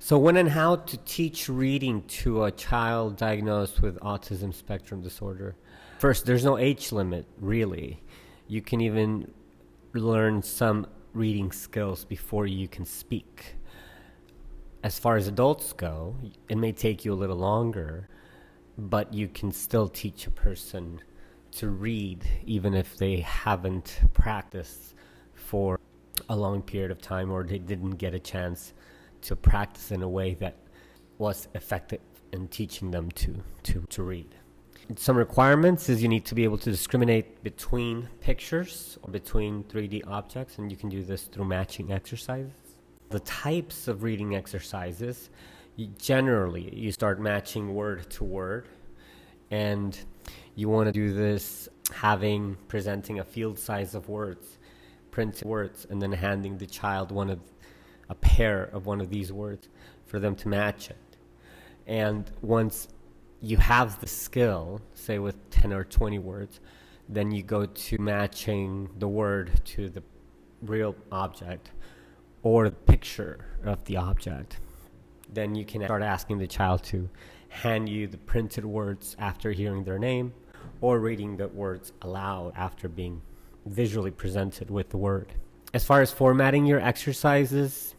So when and how to teach reading to a child diagnosed with autism spectrum disorder. First, there's no age limit, really. You can even learn some reading skills before you can speak. As far as adults go, it may take you a little longer, but you can still teach a person to read even if they haven't practiced for a long period of time, or they didn't get a chance to practice in a way that was effective in teaching them to read. Some requirements is you need to be able to discriminate between pictures or between 3D objects, and you can do this through matching exercises. The types of reading exercises, generally you start matching word to word, and you want to do this presenting a field size of words, printed words, and then handing the child a pair of one of these words for them to match it. And once you have the skill, say with 10 or 20 words, then you go to matching the word to the real object or the picture of the object. Then you can start asking the child to hand you the printed words after hearing their name, or reading the words aloud after being visually presented with the word. As far as formatting your exercises,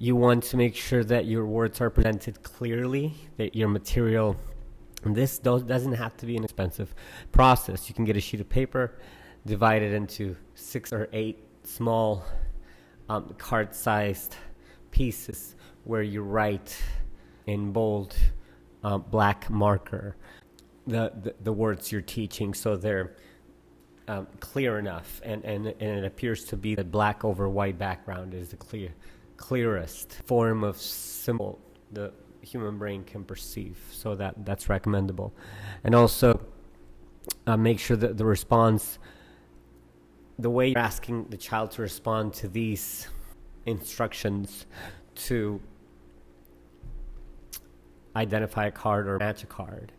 you want to make sure that your words are presented clearly, that your material, and this doesn't have to be an expensive process. You can get a sheet of paper, divide it into 6 or 8 small card-sized pieces where you write in bold black marker the words you're teaching, so they're clear enough, and it appears to be that black over white background is the clearest form of symbol the human brain can perceive, so that's recommendable. And also make sure that the response, the way you're asking the child to respond to these instructions to identify a card or match a card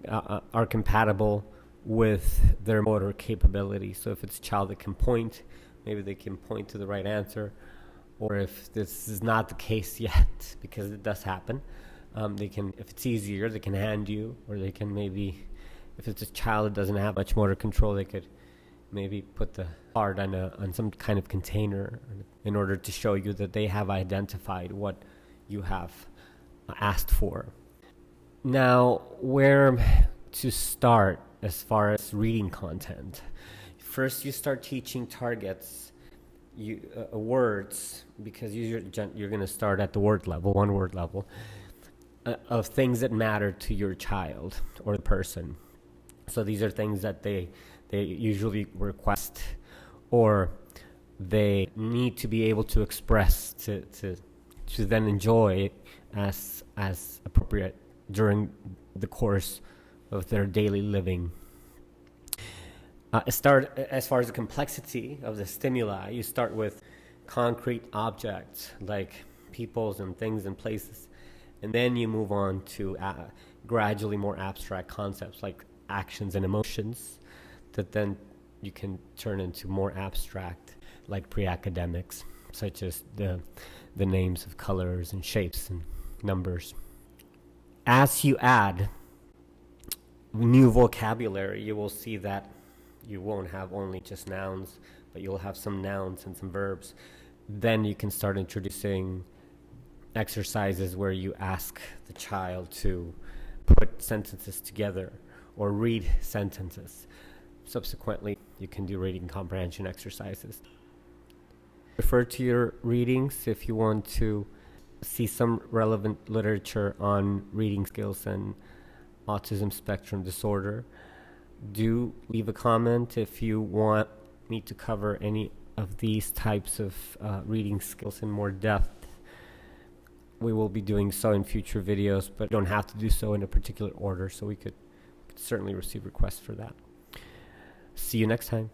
are compatible with their motor capability. So if it's a child that can point, maybe they can point to the right answer. Or if this is not the case yet, because it does happen, they can, if it's easier, they can hand you, or they can maybe, if it's a child that doesn't have much motor control, they could maybe put the card on some kind of container in order to show you that they have identified what you have asked for. Now, where to start as far as reading content? First, you start teaching targets, words, because you're going to start at the word level, one word level, of things that matter to your child or the person. So these are things that they usually request, or they need to be able to express to then enjoy as appropriate during the course of their daily living. Start as far as the complexity of the stimuli. You start with concrete objects like peoples and things and places, and then you move on to gradually more abstract concepts like actions and emotions that then you can turn into more abstract, like pre-academics, such as the names of colors and shapes and numbers. As you add new vocabulary, you will see that you won't have only just nouns, but you'll have some nouns and some verbs. Then you can start introducing exercises where you ask the child to put sentences together or read sentences. Subsequently, you can do reading comprehension exercises. Refer to your readings if you want to see some relevant literature on reading skills and autism spectrum disorder. Do leave a comment if you want me to cover any of these types of reading skills in more depth. We will be doing so in future videos, but don't have to do so in a particular order, so we could certainly receive requests for that. See you next time.